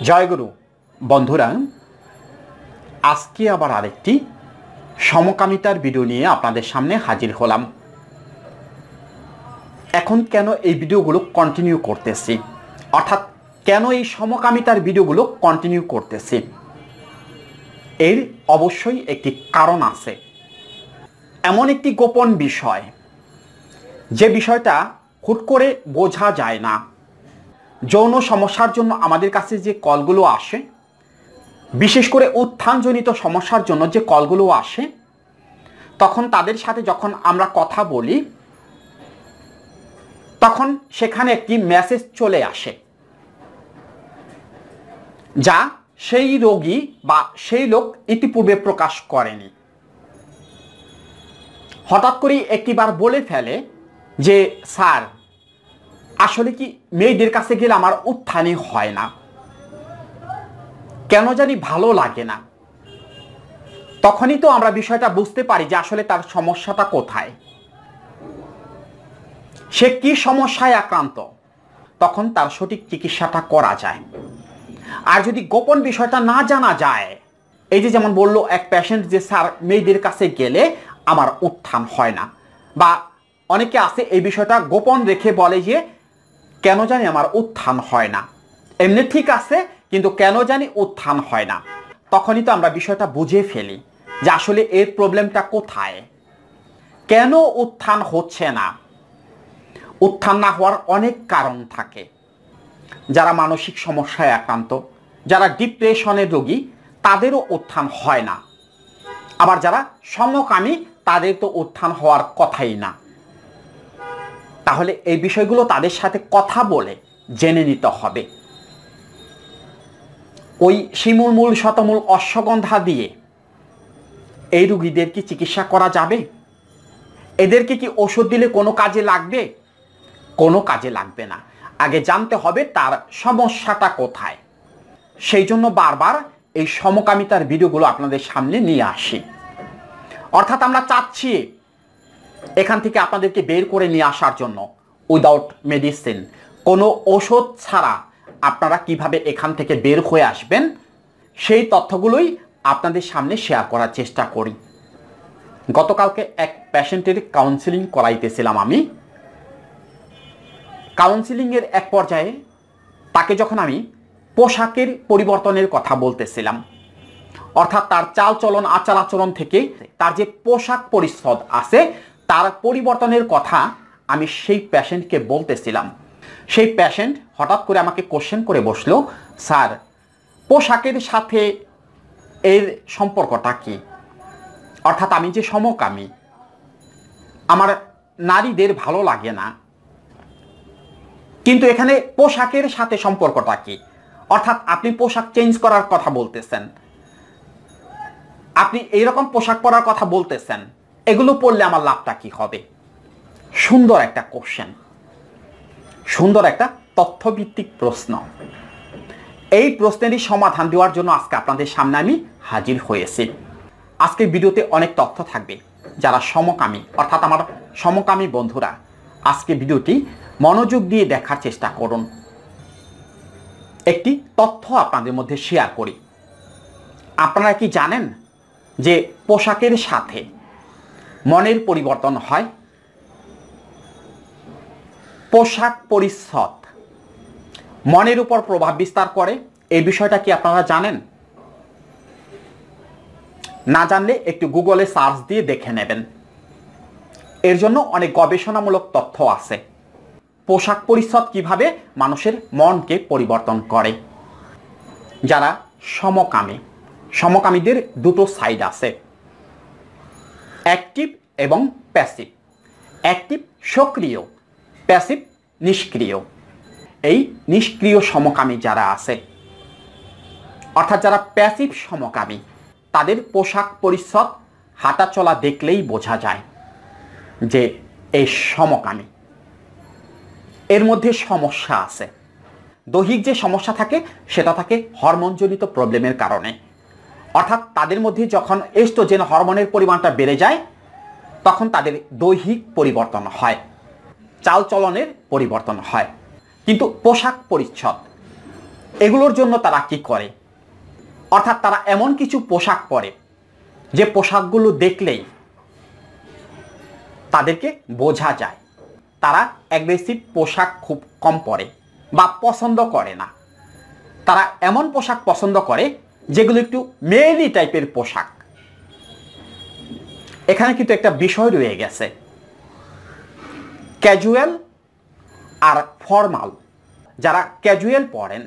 জয়গুরু বন্ধুরা, আজকে আবার আরেকটি সমকামিতার ভিডিও নিয়ে আপনাদের সামনে হাজির হলাম। এখন কেন এই ভিডিওগুলো কন্টিনিউ করতেছি, অর্থাৎ কেন এই সমকামিতার ভিডিওগুলো কন্টিনিউ করতেছি, এর অবশ্যই একটি কারণ আছে। এমন একটি গোপন বিষয়, যে বিষয়টা হুট করে বোঝা যায় না। যৌন সমস্যার জন্য আমাদের কাছে যে কলগুলো আসে, বিশেষ করে উত্থানজনিত সমস্যার জন্য যে কলগুলো আসে, তখন তাদের সাথে যখন আমরা কথা বলি তখন সেখানে একটি মেসেজ চলে আসে, যা সেই রোগী বা সেই লোক ইতিপূর্বে প্রকাশ করেনি। হঠাৎ করেই একটিবার বলে ফেলে যে স্যার, আসলে কি মেয়েদের কাছে গেলে আমার উত্থানই হয় না, কেন জানি ভালো লাগে না। তখনই তো আমরা বিষয়টা বুঝতে পারি যে আসলে তার সমস্যাটা কোথায়, সে কি সমস্যায় আক্রান্ত, তখন তার সঠিক চিকিৎসাটা করা যায়। আর যদি গোপন বিষয়টা না জানা যায়, এই যে যেমন বললো এক পেশেন্ট যে স্যার মেয়েদের কাছে গেলে আমার উত্থান হয় না, বা অনেকে আছে এই বিষয়টা গোপন রেখে বলে যে কেন জানি আমার উত্থান হয় না, এমনি ঠিক আছে কিন্তু কেন জানি উত্থান হয় না। তখনই তো আমরা বিষয়টা বুঝে ফেলি যে আসলে এর প্রবলেমটা কোথায়, কেন উত্থান হচ্ছে না। উত্থান না হওয়ার অনেক কারণ থাকে। যারা মানসিক সমস্যায় আক্রান্ত, যারা ডিপ্রেশনের রোগী, তাদেরও উত্থান হয় না। আবার যারা সমকামী, তাদের তো উত্থান হওয়ার কথাই না। তাহলে এই বিষয়গুলো তাদের সাথে কথা বলে জেনে নিতে হবে। ওই শিমুলমূল শতমূল অশ্বগন্ধা দিয়ে এই রোগীদের কি চিকিৎসা করা যাবে? এদেরকে কি ওষুধ দিলে কোনো কাজে লাগবে? কোনো কাজে লাগবে না। আগে জানতে হবে তার সমস্যাটা কোথায়। সেই জন্য বারবার এই সমকামিতার ভিডিওগুলো আপনাদের সামনে নিয়ে আসি। অর্থাৎ আমরা চাচ্ছি এখান থেকে আপনাদেরকে বের করে নিয়ে আসার জন্য, উইদাউট মেডিসিন, কোনো ওষুধ ছাড়া আপনারা কিভাবে এখান থেকে বের হয়ে আসবেন, সেই তথ্যগুলোই আপনাদের সামনে শেয়ার করার চেষ্টা করি। গতকালকে এক পেশেন্টের কাউন্সিলিং করাইতেছিলাম আমি। কাউন্সিলিংয়ের এক পর্যায়ে তাকে যখন আমি পোশাকের পরিবর্তনের কথা বলতেছিলাম, অর্থাৎ তার চাল চলন আচার আচরণ থেকে তার যে পোশাক পরিচ্ছদ আছে তার পরিবর্তনের কথা আমি সেই পেশেন্টকে বলতেছিলাম, সেই পেশেন্ট হঠাৎ করে আমাকে কোশ্চেন করে বসলো, স্যার পোশাকের সাথে এর সম্পর্কটা কি? অর্থাৎ আমি যে সমকামী, আমার নারীদের ভালো লাগে না, কিন্তু এখানে পোশাকের সাথে সম্পর্কটা কি? অর্থাৎ আপনি পোশাক চেঞ্জ করার কথা বলতেছেন, আপনি এইরকম পোশাক পরার কথা বলতেছেন, এগুলো পরলে আমার লাভটা কি হবে? সুন্দর একটা কোশ্চেন, সুন্দর একটা তথ্যভিত্তিক প্রশ্ন। এই প্রশ্নেরই সমাধান দেওয়ার জন্য আজকে আপনাদের সামনে আমি হাজির হয়েছি। আজকের ভিডিওতে অনেক তথ্য থাকবে। যারা সমকামী, অর্থাৎ আমার সমকামী বন্ধুরা, আজকে ভিডিওটি মনোযোগ দিয়ে দেখার চেষ্টা করুন। একটি তথ্য আপনাদের মধ্যে শেয়ার করি। আপনারা কি জানেন যে পোশাকের সাথে মনের পরিবর্তন হয়? পোশাক পরিচ্ছদ মনের উপর প্রভাব বিস্তার করে, এই বিষয়টা কি আপনারা জানেন? না জানলে একটু গুগলে সার্চ দিয়ে দেখে নেবেন। এর জন্য অনেক গবেষণামূলক তথ্য আছে। পোশাক পরিচ্ছদ কিভাবে মানুষের মনকে পরিবর্তন করে। যারা সমকামী, সমকামীদের দুটো সাইড আছে, অ্যাক্টিভ এবং প্যাসিভ। অ্যাক্টিভ সক্রিয়, প্যাসিভ নিষ্ক্রিয়। এই নিষ্ক্রিয় সমকামী যারা আছে, অর্থাৎ যারা প্যাসিভ সমকামী, তাদের পোশাক পরিচ্ছদ হাঁটা চলা দেখলেই বোঝা যায় যে এই সমকামী। এর মধ্যে সমস্যা আছে। দৈহিক যে সমস্যা থাকে সেটা থাকে হরমোনজনিত প্রবলেমের কারণে। অর্থাৎ তাদের মধ্যে যখন এস্ট্রোজেন হরমোনের পরিমাণটা বেড়ে যায়, তখন তাদের দৈহিক পরিবর্তন হয়, চালচলনের পরিবর্তন হয়। কিন্তু পোশাক পরিচ্ছদ, এগুলোর জন্য তারা কি করে, অর্থাৎ তারা এমন কিছু পোশাক পরে যে পোশাকগুলো দেখলেই তাদেরকে বোঝা যায় তারা অ্যাগ্রেসিভ পোশাক খুব কম পরে বা পছন্দ করে না। তারা এমন পোশাক পছন্দ করে যেগুলো একটু মেয়েলি টাইপের পোশাক। এখানে কিন্তু একটা বিষয় রয়ে গেছে, ক্যাজুয়াল আর ফর্মাল। যারা ক্যাজুয়াল পরেন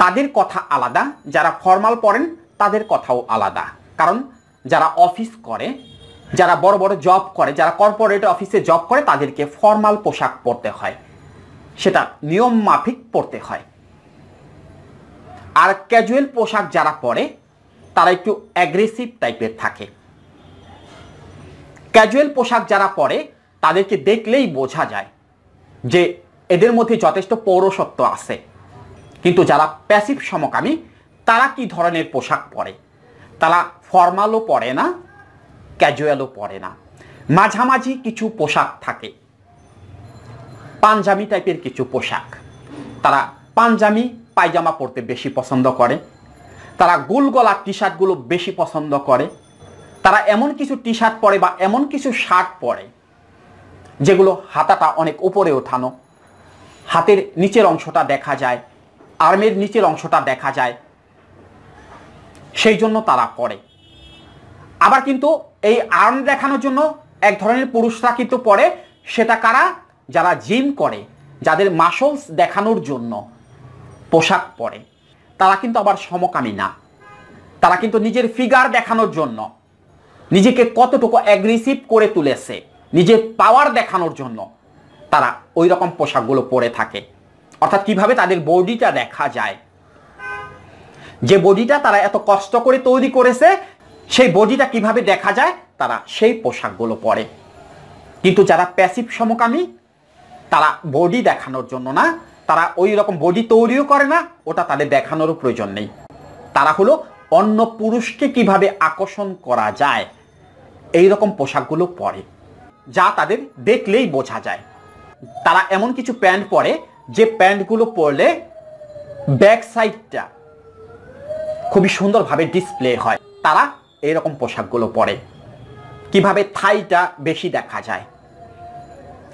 তাদের কথা আলাদা, যারা ফর্মাল পরেন তাদের কথাও আলাদা। কারণ যারা অফিস করে, যারা বড় বড় জব করে, যারা কর্পোরেট অফিসে জব করে তাদেরকে ফর্মাল পোশাক পরতে হয়, সেটা নিয়ম মাফিক পরতে হয়। আর ক্যাজুয়াল পোশাক যারা পরে তারা একটু অ্যাগ্রেসিভ টাইপের থাকে। ক্যাজুয়াল পোশাক যারা পরে তাদেরকে দেখলেই বোঝা যায় যে এদের মধ্যে যথেষ্ট পৌরসত্ব আছে। কিন্তু যারা প্যাসিভ সমকামী তারা কি ধরনের পোশাক পরে, তারা ফর্মালও পরে না, ক্যাজুয়ালও পরে না, মাঝামাঝি কিছু পোশাক থাকে। পাঞ্জাবি টাইপের কিছু পোশাক, তারা পাঞ্জাবি পায়জামা পরতে বেশি পছন্দ করে, তারা গোল গলার টি শার্টগুলো বেশি পছন্দ করে, তারা এমন কিছু টি শার্ট পরে বা এমন কিছু শার্ট পরে যেগুলো হাতাটা অনেক উপরে ওঠানো, হাতের নিচের অংশটা দেখা যায়, আর্মের নিচের অংশটা দেখা যায়, সেই জন্য তারা পরে। আবার কিন্তু এই আর্ম দেখানোর জন্য এক ধরনের পুরুষরা কিন্তু পরে, সেটা কারা, যারা জিম করে, যাদের মাসলস দেখানোর জন্য পোশাক পরে। তারা কিন্তু আবার সমকামী না, তারা কিন্তু নিজের ফিগার দেখানোর জন্য, নিজেকে কতটুকু অ্যাগ্রেসিভ করে তুলেছে, নিজের পাওয়ার দেখানোর জন্য তারা ওই রকম পোশাকগুলো পরে থাকে। অর্থাৎ কিভাবে তাদের বডিটা দেখা যায়, যে বডিটা তারা এত কষ্ট করে তৈরি করেছে সেই বডিটা কিভাবে দেখা যায়, তারা সেই পোশাকগুলো পরে। কিন্তু যারা প্যাসিভ সমকামী তারা বডি দেখানোর জন্য না, তারা ওই রকম বডি তৈরিও করে না, ওটা তাদের দেখানোরও প্রয়োজন নেই। তারা হলো অন্য পুরুষকে কিভাবে আকর্ষণ করা যায় এই রকম পোশাকগুলো পরে, যা তাদের দেখলেই বোঝা যায়। তারা এমন কিছু প্যান্ট পরে যে প্যান্টগুলো পরলে ব্যাক সাইডটা খুবই সুন্দরভাবে ডিসপ্লে হয়, তারা এইরকম পোশাকগুলো পরে। কিভাবে থাইটা বেশি দেখা যায়,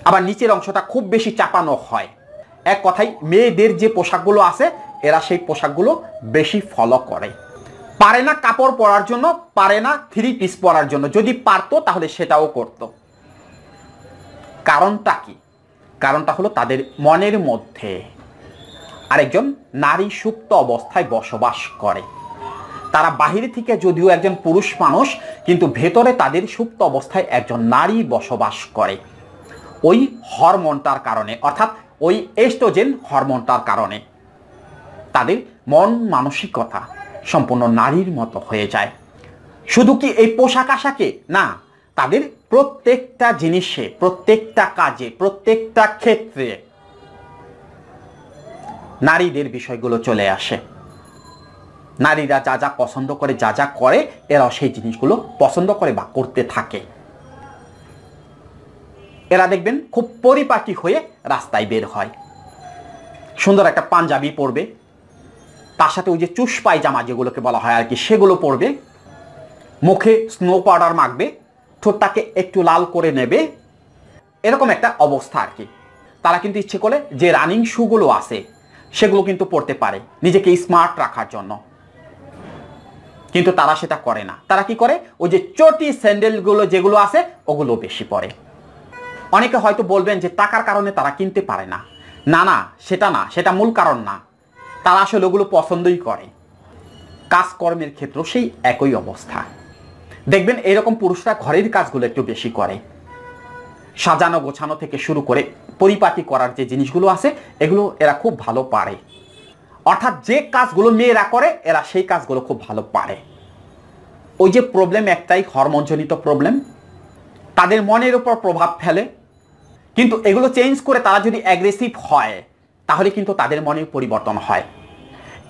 আবার নিচের অংশটা খুব বেশি চাপানো হয়। এক কথায় মেয়েদের যে পোশাকগুলো আছে এরা সেই পোশাকগুলো বেশি ফলো করে। পারে না কাপড় পরার জন্য, পারে না থ্রি পিস পরার জন্য, যদি পারতো তাহলে সেটাও করত। কারণটা কি? কারণটা হলো তাদের মনের মধ্যে আরেকজন নারী সুপ্ত অবস্থায় বসবাস করে। তারা বাহিরে থেকে যদিও একজন পুরুষ মানুষ, কিন্তু ভেতরে তাদের সুপ্ত অবস্থায় একজন নারী বসবাস করে। ওই হরমোনটার কারণে, অর্থাৎ ওই এস্ট্রোজেন হরমোনটার কারণে তাদের মন মানসিকতা সম্পূর্ণ নারীর মতো হয়ে যায়। শুধু কি এই পোশাক আশাকে না, তাদের প্রত্যেকটা জিনিসে, প্রত্যেকটা কাজে, প্রত্যেকটা ক্ষেত্রে নারীদের বিষয়গুলো চলে আসে। নারীরা যা যা পছন্দ করে, যা যা করে, এরাও সেই জিনিসগুলো পছন্দ করে বা করতে থাকে। এরা দেখবেন খুব পরিপাটি হয়ে রাস্তায় বের হয়, সুন্দর একটা পাঞ্জাবি পরবে, তার সাথে ওই যে চুস পায়জামা যেগুলোকে বলা হয় আর কি, সেগুলো পরবে, মুখে স্নো পাউডার মাখবে, ঠোঁটটাকে একটু লাল করে নেবে, এরকম একটা অবস্থা আর কি। তারা কিন্তু ইচ্ছে করে যে রানিং শুগুলো আছে সেগুলো কিন্তু পরতে পারে নিজেকে স্মার্ট রাখার জন্য, কিন্তু তারা সেটা করে না। তারা কি করে, ওই যে চটি স্যান্ডেলগুলো যেগুলো আছে ওগুলো বেশি পরে। অনেকে হয়তো বলবেন যে টাকার কারণে তারা কিনতে পারে না। না না, সেটা না, সেটা মূল কারণ না। তারা আসলে ওগুলো পছন্দই করে। কাজকর্মের ক্ষেত্রেও সেই একই অবস্থা। দেখবেন এরকম পুরুষরা ঘরের কাজগুলো একটু বেশি করে, সাজানো গোছানো থেকে শুরু করে পরিপাটি করার যে জিনিসগুলো আছে এগুলো এরা খুব ভালো পারে। অর্থাৎ যে কাজগুলো মেয়েরা করে এরা সেই কাজগুলো খুব ভালো পারে। ওই যে প্রবলেম একটাই, হরমোনজনিত প্রবলেম, তাদের মনের উপর প্রভাব ফেলে। কিন্তু এগুলো চেঞ্জ করে তারা যদি অ্যাগ্রেসিভ হয় তাহলে কিন্তু তাদের মনের পরিবর্তন হয়।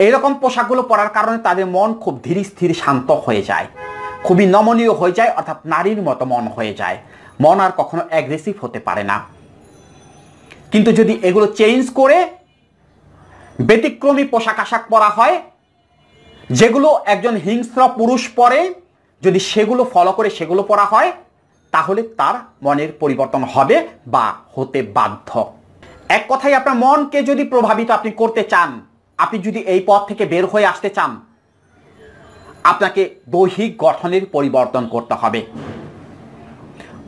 এইরকম পোশাকগুলো পরার কারণে তাদের মন খুব ধীর স্থির শান্ত হয়ে যায়, খুবই নমনীয় হয়ে যায়, অর্থাৎ নারীর মতো মন হয়ে যায়। মন আর কখনো অ্যাগ্রেসিভ হতে পারে না। কিন্তু যদি এগুলো চেঞ্জ করে ব্যতিক্রমী পোশাক আশাক পরা হয়, যেগুলো একজন হিংস্র পুরুষ পরে, যদি সেগুলো ফলো করে সেগুলো পরা হয়, তাহলে তার মনের পরিবর্তন হবে বা হতে বাধ্য। এক কথায় আপনার মনকে যদি প্রভাবিত আপনি করতে চান, আপনি যদি এই পথ থেকে বের হয়ে আসতে চান, আপনাকে দৈহিক গঠনের পরিবর্তন করতে হবে,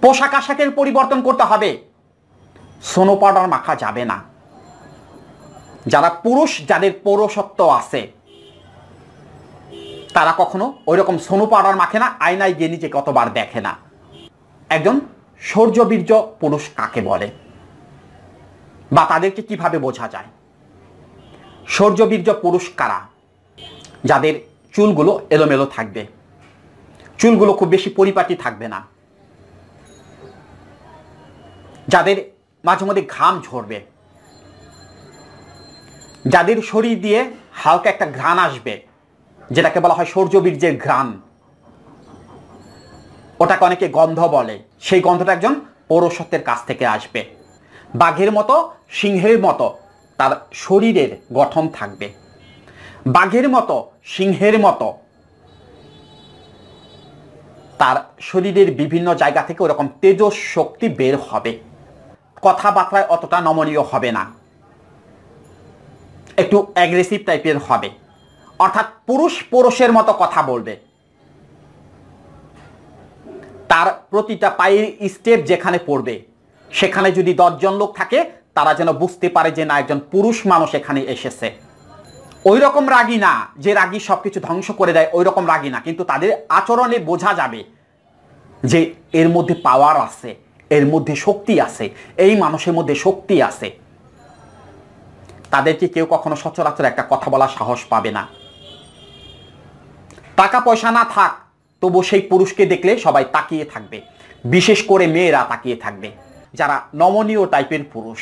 পোশাক আশাকের পরিবর্তন করতে হবে। সোনো পাউডার মাখা যাবে না। যারা পুরুষ, যাদের পৌরসত্ব আছে, তারা কখনো ওই রকম সোনো পাউডার মাখে না, আয়নায় গিয়ে নিজে কতবার দেখে না। একজন শৌর্যবীর্য পুরুষ কাকে বলে বা তাদেরকে কিভাবে বোঝা যায়? শৌর্যবীর্য পুরুষ কারা? যাদের চুলগুলো এলোমেলো থাকবে, চুলগুলো খুব বেশি পরিপাটি থাকবে না, যাদের মাঝে মধ্যে ঘাম ঝরবে, যাদের শরীর দিয়ে হালকা একটা ঘ্রাণ আসবে, যেটাকে বলা হয় শৌর্যবীর্যের ঘ্রাণ, ওটাকে অনেকে গন্ধ বলে, সেই গন্ধটা একজন পৌরসত্বের কাছ থেকে আসবে। বাঘের মতো, সিংহের মতো তার শরীরের গঠন থাকবে, বাঘের মতো, সিংহের মতো তার শরীরের বিভিন্ন জায়গা থেকে ওরকম তেজস শক্তি বের হবে। কথাবার্তায় অতটা নমনীয় হবে না, একটু অ্যাগ্রেসিভ টাইপের হবে, অর্থাৎ পুরুষ পুরুষের মতো কথা বলবে। তার প্রতিটা পায়ের স্টেপ যেখানে পড়বে, সেখানে যদি 10 জন লোক থাকে, তারা যেন বুঝতে পারে যে না, একজন পুরুষ মানুষ এখানে এসেছে। ওই রকম রাগী না যে রাগী সবকিছু ধ্বংস করে দেয়, ওই রকম রাগী না, কিন্তু তাদের আচরণে বোঝা যাবে যে এর মধ্যে পাওয়ার আছে, এর মধ্যে শক্তি আছে, এই মানুষের মধ্যে শক্তি আছে। তাদেরকে কেউ কখনো সচরাচর একটা কথা বলার সাহস পাবে না। টাকা পয়সা না থাক, তবু সেই পুরুষকে দেখলে সবাই তাকিয়ে থাকবে, বিশেষ করে মেয়েরা তাকিয়ে থাকবে। যারা নমনীয় টাইপের পুরুষ,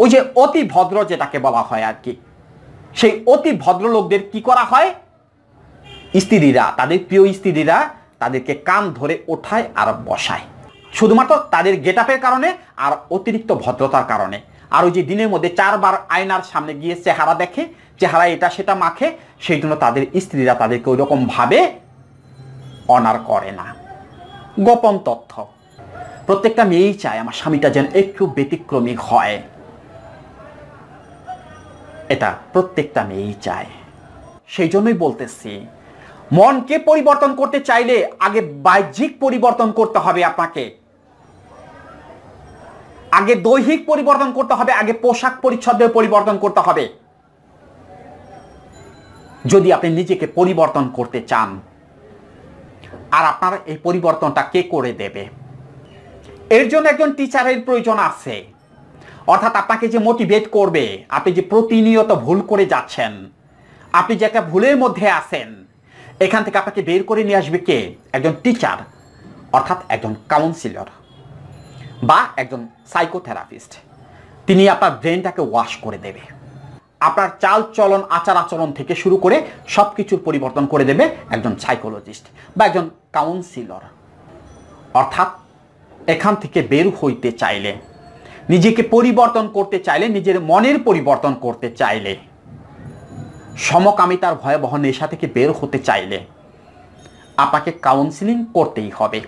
ওই যে অতি ভদ্র যেটাকে বলা হয় আর কি, সেই অতি ভদ্রলোকদের কি করা হয়? স্ত্রীরা, তাদের প্রিয় স্ত্রীরা তাদেরকে কান ধরে ওঠায় আর বসায়, শুধুমাত্র তাদের গেটআপের কারণে আর অতিরিক্ত ভদ্রতার কারণে। আর ওই যে দিনের মধ্যে 4 বার আয়নার সামনে গিয়ে চেহারা দেখে, চেহারা এটা সেটা মাখে, সেই জন্য তাদের স্ত্রীরা তাদেরকে ওই রকম ভাবে অনার করে না। গোপন তথ্য, প্রত্যেকটা মেয়েই চায় আমার স্বামীটা যেন একটু ব্যতিক্রমী হয়, এটা প্রত্যেকটা মেয়েই চায়। সেই জন্যই বলতেছি, মনকে পরিবর্তন করতে চাইলে আগে বাহ্যিক পরিবর্তন করতে হবে আপনাকে, আগে দৈহিক পরিবর্তন করতে হবে, আগে পোশাক পরিচ্ছদের পরিবর্তন করতে হবে। যদি আপনি নিজেকে পরিবর্তন করতে চান, আর আপনার এই পরিবর্তনটা কে করে দেবে? এর জন্য একজন টিচারের প্রয়োজন আছে, অর্থাৎ আপনাকে যে মোটিভেট করবে। আপনি যে প্রতিনিয়ত ভুল করে যাচ্ছেন, আপনি যে একটা ভুলের মধ্যে আছেন, এখান থেকে আপনাকে বের করে নিয়ে আসবে কে? একজন টিচার, অর্থাৎ একজন কাউন্সিলর বা একজন সাইকোথেরাপিস্ট। তিনি আপনার ব্রেনটাকে ওয়াশ করে দেবে, আপনার চাল চলন আচার আচরণ থেকে শুরু করে সব কিছুর পরিবর্তন করে দেবে একজন সাইকোলজিস্ট বা একজন কাউন্সিলর। অর্থাৎ এখান থেকে বের হইতে চাইলে, নিজেকে পরিবর্তন করতে চাইলে, নিজের মনের পরিবর্তন করতে চাইলে, সমকামিতার ভয়াবহ নেশা থেকে বের হতে চাইলে আপনাকে কাউন্সিলিং করতেই হবে।